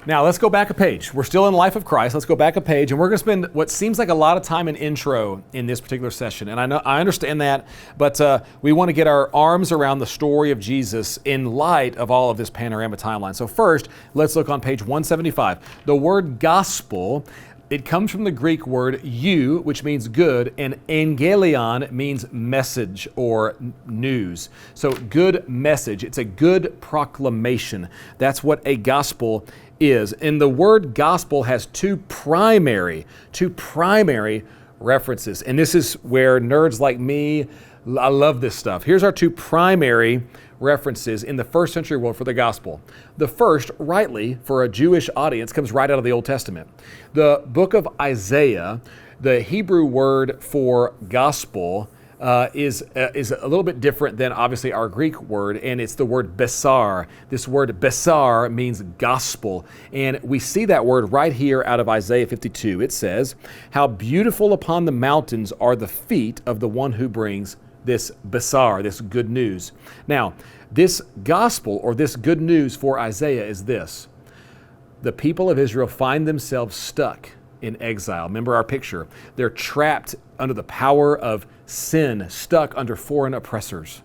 Now let's go back a page. We're still in Life of Christ. Let's go back a page, and we're going to spend what seems like a lot of time in intro in this particular session. And I understand that, but we want to get our arms around the story of Jesus in light of all of this panorama timeline. So first, let's look on page 175. The word gospel, it comes from the Greek word "eu," which means good, and "angelion" means message or news. So good message. It's a good proclamation. That's what a gospel is. And the word gospel has two primary references. And this is where nerds like me, I love this stuff. Here's our two primary references in the first century world for the gospel. The first, rightly, for a Jewish audience, comes right out of the Old Testament. The book of Isaiah, the Hebrew word for gospel, is a little bit different than obviously our Greek word, and it's the word besar. This word besar means gospel, and we see that word right here out of Isaiah 52. It says, "How beautiful upon the mountains are the feet of the one who brings this besar," this good news. Now, this gospel or this good news for Isaiah is this: the people of Israel find themselves stuck in exile. Remember our picture. They're trapped under the power of sin, stuck under foreign oppressors.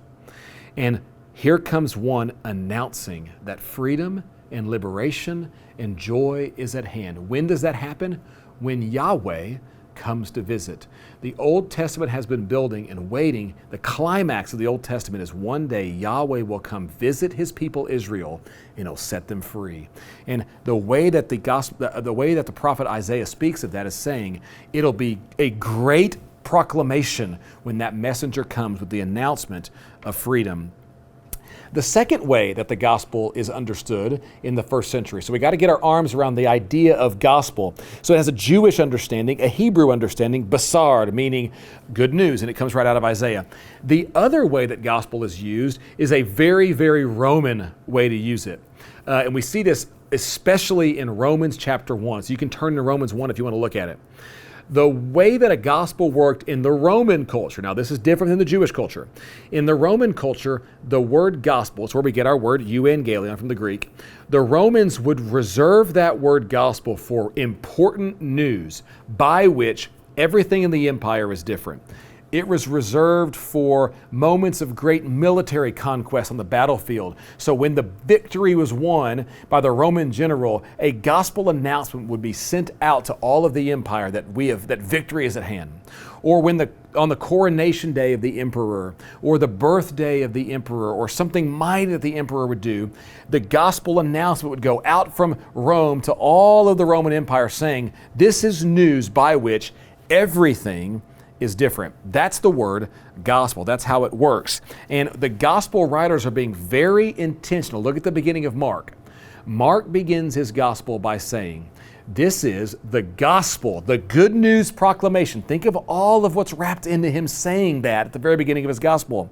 And here comes one announcing that freedom and liberation and joy is at hand. When does that happen? When Yahweh comes to visit. The Old Testament has been building and waiting. The climax of the Old Testament is one day Yahweh will come visit his people Israel and he'll set them free. And the way that the prophet Isaiah speaks of that is saying it'll be a great proclamation when that messenger comes with the announcement of freedom. The second way that the gospel is understood in the first century. So we got to get our arms around the idea of gospel. So it has a Jewish understanding, a Hebrew understanding, basar, meaning good news, and it comes right out of Isaiah. The other way that gospel is used is a very, very Roman way to use it. And we see this especially in Romans chapter 1. So you can turn to Romans 1 if you want to look at it. The way that a gospel worked in the Roman culture, now this is different than the Jewish culture. In the Roman culture, the word gospel, it's where we get our word euangelion from the Greek. The Romans would reserve that word gospel for important news by which everything in the empire is different. It was reserved for moments of great military conquest on the battlefield. So when the victory was won by the Roman general, a gospel announcement would be sent out to all of the empire that victory is at hand. Or when on the coronation day of the emperor, or the birthday of the emperor, or something mighty that the emperor would do, the gospel announcement would go out from Rome to all of the Roman Empire saying, this is news by which everything is different. That's the word gospel. That's how it works. And the gospel writers are being very intentional. Look at the beginning of Mark. Mark begins his gospel by saying, this is the gospel, the good news proclamation. Think of all of what's wrapped into him saying that at the very beginning of his gospel.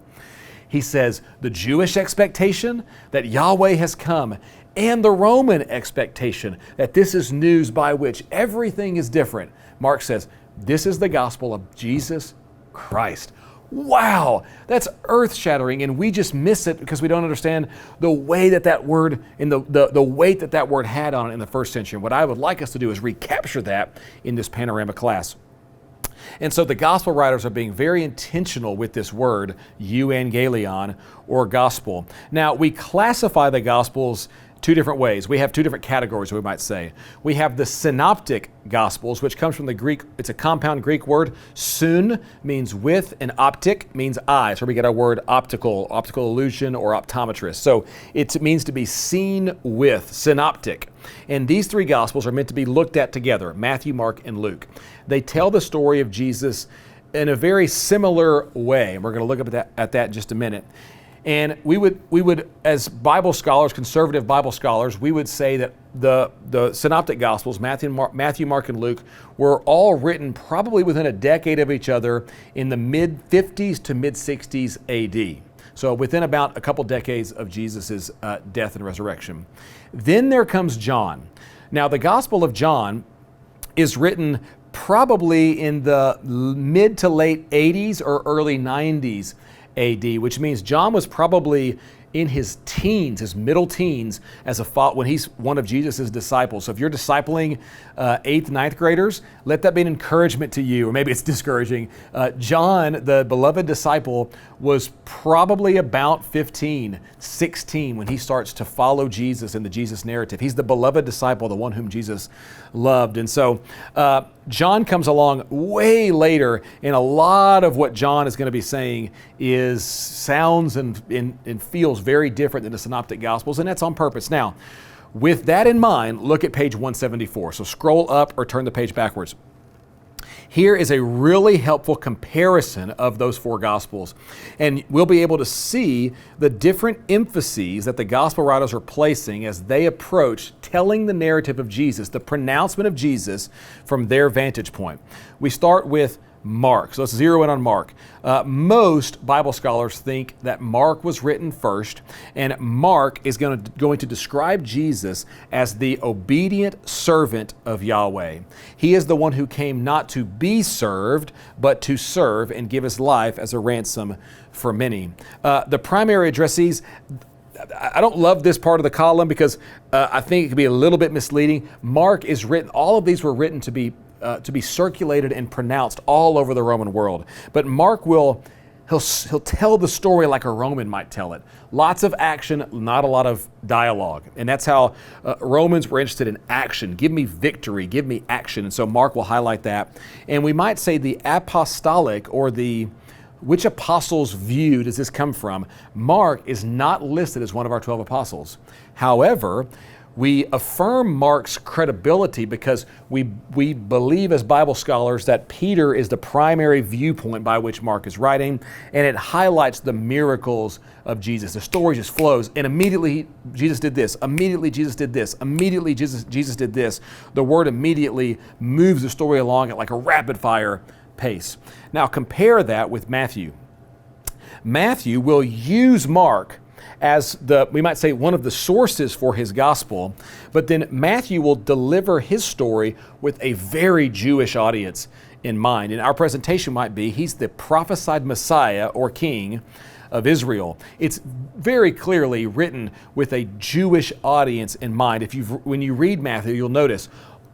He says the Jewish expectation that Yahweh has come, and the Roman expectation that this is news by which everything is different. Mark says, this is the gospel of Jesus Christ. Wow, that's earth-shattering, and we just miss it because we don't understand the way that word and the weight that word had on it in the first century. And what I would like us to do is recapture that in this panorama class. And so the gospel writers are being very intentional with this word, euangelion, or gospel. Now, we classify the gospels two different ways. We have two different categories, we might say. We have the synoptic gospels, which comes from the Greek, it's a compound Greek word. Sun means with, and optic means eye. So we get our word optical illusion, or optometrist. So it means to be seen with, synoptic. And these three gospels are meant to be looked at together, Matthew, Mark, and Luke. They tell the story of Jesus in a very similar way. And we're going to look at that in just a minute. And we would, as Bible scholars, conservative Bible scholars, we would say that the synoptic gospels, Matthew, Mark, and Luke, were all written probably within a decade of each other in the mid-50s to mid-60s AD. So within about a couple decades of Jesus' death and resurrection. Then there comes John. Now, the Gospel of John is written probably in the mid to late 80s or early 90s AD, which means John was probably in his teens, his middle teens, when he's one of Jesus' disciples. So if you're discipling 8th, 9th graders, let that be an encouragement to you, or maybe it's discouraging. John, the beloved disciple, was probably about 15, 16 when he starts to follow Jesus in the Jesus narrative. He's the beloved disciple, the one whom Jesus loved. And so John comes along way later, and a lot of what John is going to be saying sounds and feels very different than the Synoptic Gospels, and that's on purpose. Now, with that in mind, look at page 174. So scroll up or turn the page backwards. Here is a really helpful comparison of those 4 Gospels, and we'll be able to see the different emphases that the Gospel writers are placing as they approach telling the narrative of Jesus, the pronouncement of Jesus from their vantage point. We start with Mark. So let's zero in on Mark. Most Bible scholars think that Mark was written first, and Mark is going to describe Jesus as the obedient servant of Yahweh. He is the one who came not to be served, but to serve and give his life as a ransom for many. The primary addressees, I don't love this part of the column because I think it could be a little bit misleading. Mark is written, all of these were written to be circulated and pronounced all over the Roman world. But Mark he'll tell the story like a Roman might tell it. Lots of action, not a lot of dialogue. And that's how Romans were interested in action. Give me victory, give me action. And so Mark will highlight that. And we might say the apostolic, or which apostles' view does this come from? Mark is not listed as one of our 12 apostles. However, we affirm Mark's credibility because we believe as Bible scholars that Peter is the primary viewpoint by which Mark is writing, and it highlights the miracles of Jesus. The story just flows, and immediately Jesus did this, immediately Jesus did this, immediately Jesus did this. The word immediately moves the story along at like a rapid fire pace. Now compare that with Matthew. Matthew will use Mark as we might say, one of the sources for his gospel, but then Matthew will deliver his story with a very Jewish audience in mind. And our presentation might be, he's the prophesied Messiah or King of Israel. It's very clearly written with a Jewish audience in mind. When you read Matthew, you'll notice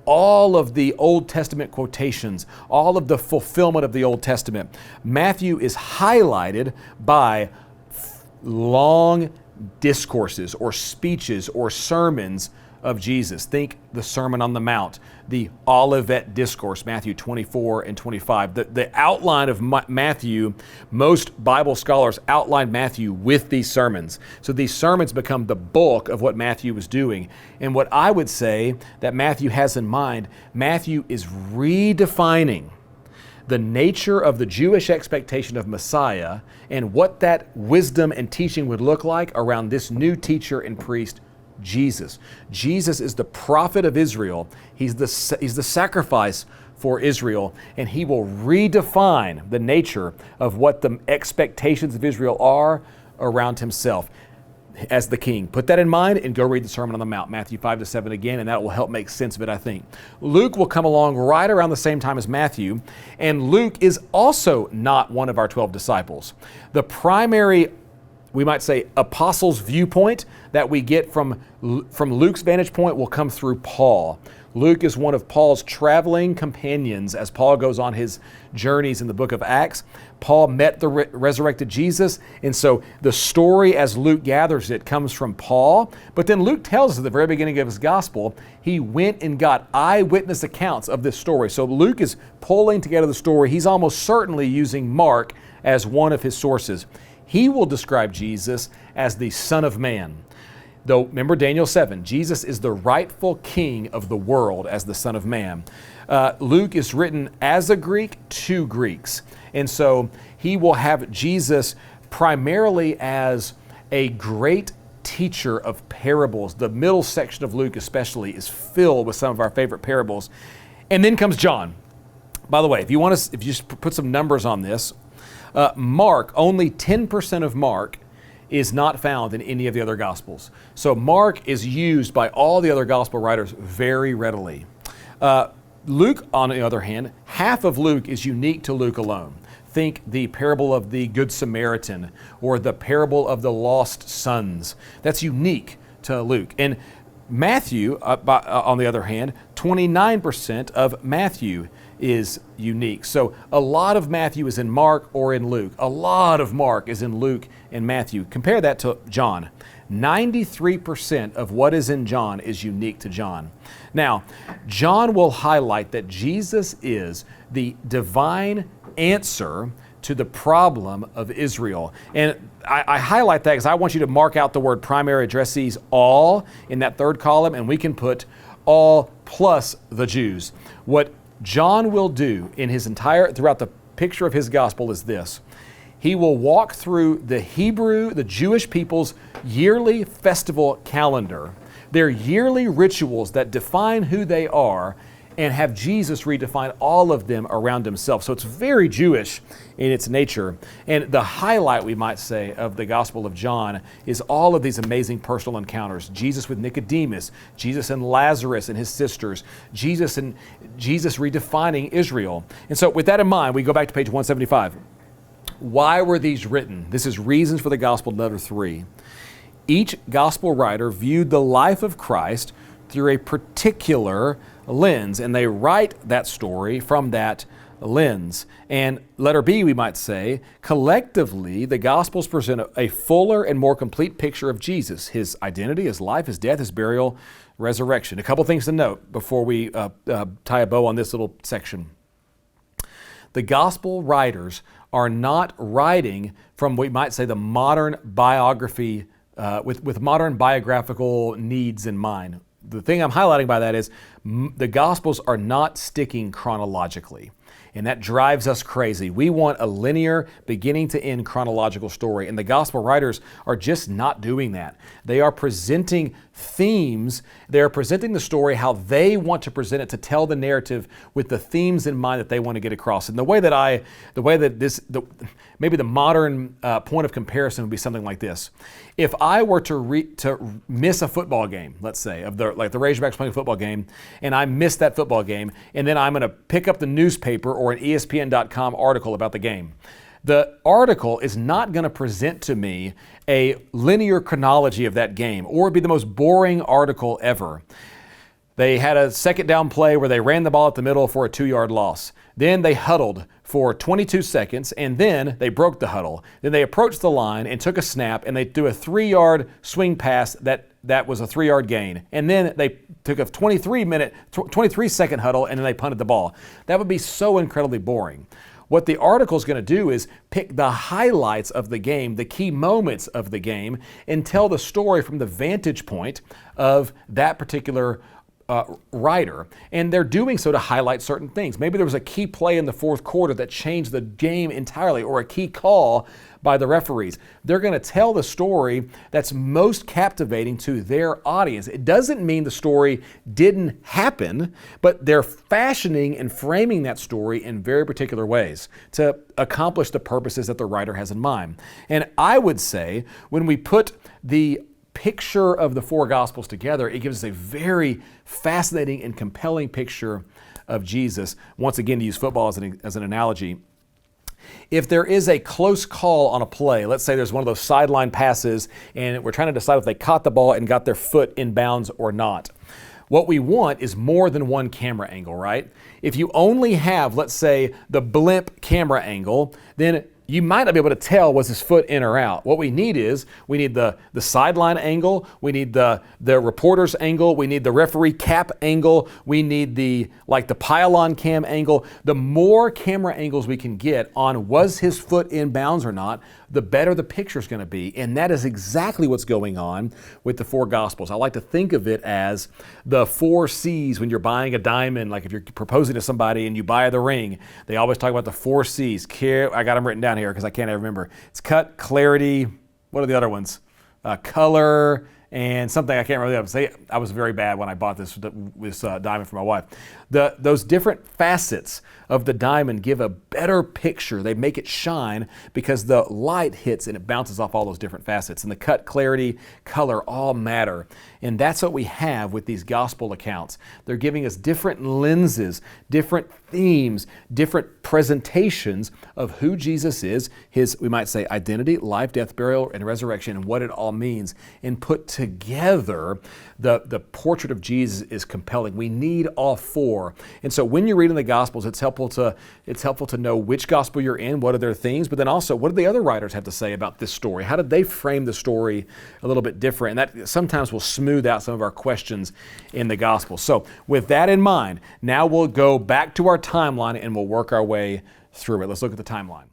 all of the Old Testament quotations, all of the fulfillment of the Old Testament. Matthew is highlighted by long discourses or speeches or sermons of Jesus. Think the Sermon on the Mount, the Olivet Discourse, Matthew 24 and 25. The outline of Matthew, most Bible scholars outline Matthew with these sermons. So these sermons become the bulk of what Matthew was doing. And what I would say that Matthew has in mind, Matthew is redefining the nature of the Jewish expectation of Messiah and what that wisdom and teaching would look like around this new teacher and priest, Jesus. Jesus is the prophet of Israel. He's the sacrifice for Israel, and he will redefine the nature of what the expectations of Israel are around himself as the king. Put that in mind and go read the Sermon on the Mount, Matthew 5-7 again, and that will help make sense of it, I think. Luke will come along right around the same time as Matthew, and Luke is also not one of our 12 disciples. The primary, we might say, apostles' viewpoint that we get from Luke's vantage point will come through Paul. Luke is one of Paul's traveling companions as Paul goes on his journeys in the book of Acts. Paul met the resurrected Jesus, and so the story as Luke gathers it comes from Paul. But then Luke tells us at the very beginning of his gospel, he went and got eyewitness accounts of this story. So Luke is pulling together the story. He's almost certainly using Mark as one of his sources. He will describe Jesus as the Son of Man. Though, remember Daniel 7, Jesus is the rightful king of the world as the Son of Man. Luke is written as a Greek to Greeks. And so he will have Jesus primarily as a great teacher of parables. The middle section of Luke especially is filled with some of our favorite parables. And then comes John. By the way, if you just put some numbers on this, Mark, only 10% of Mark is not found in any of the other Gospels. So Mark is used by all the other Gospel writers very readily. Luke, on the other hand, half of Luke is unique to Luke alone. think the parable of the Good Samaritan or the parable of the lost sons. That's unique to Luke. And Matthew, on the other hand, 29% of Matthew is unique. So a lot of Matthew is in Mark or in Luke. A lot of Mark is in Luke and Matthew. Compare that to John. 93% of what is in John is unique to John. Now, John will highlight that Jesus is the divine answer to the problem of Israel. And I highlight that because I want you to mark out the word primary addressees all in that third column, and we can put all plus the Jews. What John will do in his throughout the picture of his gospel is this. He will walk through the Jewish people's yearly festival calendar, their yearly rituals that define who they are, and have Jesus redefine all of them around himself. So it's very Jewish in its nature. And the highlight, we might say, of the Gospel of John is all of these amazing personal encounters. Jesus with Nicodemus, Jesus and Lazarus and his sisters, Jesus redefining Israel. And so with that in mind, we go back to page 175. Why were these written? This is reasons for the gospel, number 3. Each gospel writer viewed the life of Christ through a particular lens, and they write that story from that lens. And letter B, we might say, collectively, the Gospels present a fuller and more complete picture of Jesus, his identity, his life, his death, his burial, resurrection. A couple things to note before we tie a bow on this little section. The Gospel writers are not writing from, we might say, the modern biography with modern biographical needs in mind. The thing I'm highlighting by that is the Gospels are not sticking chronologically, and that drives us crazy. We want a linear, beginning to end chronological story, and the Gospel writers are just not doing that. They are presenting themes. They are presenting the story how they want to present it, to tell the narrative with the themes in mind that they want to get across. And maybe the modern point of comparison would be something like this. If I were to miss a football game, let's say, the Razorbacks playing a football game, and I missed that football game, and then I'm going to pick up the newspaper or an ESPN.com article about the game. The article is not going to present to me a linear chronology of that game, or it'd be the most boring article ever. They had a second down play where they ran the ball at the middle for a 2-yard loss. Then they huddled for 22 seconds, and then they broke the huddle. Then they approached the line and took a snap, and they threw a 3-yard swing pass that was a 3-yard gain. And then they took a 23-second huddle, and then they punted the ball. That would be so incredibly boring. What the article is going to do is pick the highlights of the game, the key moments of the game, and tell the story from the vantage point of that particular writer. And they're doing so to highlight certain things. Maybe there was a key play in the fourth quarter that changed the game entirely, or a key call by the referees. They're going to tell the story that's most captivating to their audience. It doesn't mean the story didn't happen, but they're fashioning and framing that story in very particular ways to accomplish the purposes that the writer has in mind. And I would say when we put the picture of the 4 Gospels together, it gives us a very fascinating and compelling picture of Jesus. Once again, to use football as an analogy, if there is a close call on a play, let's say there's one of those sideline passes and we're trying to decide if they caught the ball and got their foot in bounds or not. What we want is more than one camera angle, right? If you only have, let's say, the blimp camera angle, then you might not be able to tell was his foot in or out. What we need the sideline angle, we need the reporter's angle, we need the referee cap angle, we need the pylon cam angle. The more camera angles we can get on was his foot in bounds or not, the better the picture's going to be. And that is exactly what's going on with the 4 Gospels. I like to think of it as the 4 C's when you're buying a diamond, like if you're proposing to somebody and you buy the ring. They always talk about the 4 C's. I got them written down here because I can't remember. It's cut, clarity, what are the other ones? Color, and something I can't really say. I was very bad when I bought this diamond for my wife. Those different facets of the diamond give a better picture. They make it shine because the light hits and it bounces off all those different facets. And the cut, clarity, color all matter. And that's what we have with these gospel accounts. They're giving us different lenses, different themes, different presentations of who Jesus is, his, we might say, identity, life, death, burial, and resurrection, and what it all means. And put together, the portrait of Jesus is compelling. We need all four. And so when you're reading the Gospels, it's helpful to know which gospel you're in, what are their themes, but then also what do the other writers have to say about this story? How did they frame the story a little bit different? And that sometimes will smooth out some of our questions in the Gospel. So with that in mind, now we'll go back to our timeline and we'll work our way through it. Let's look at the timeline.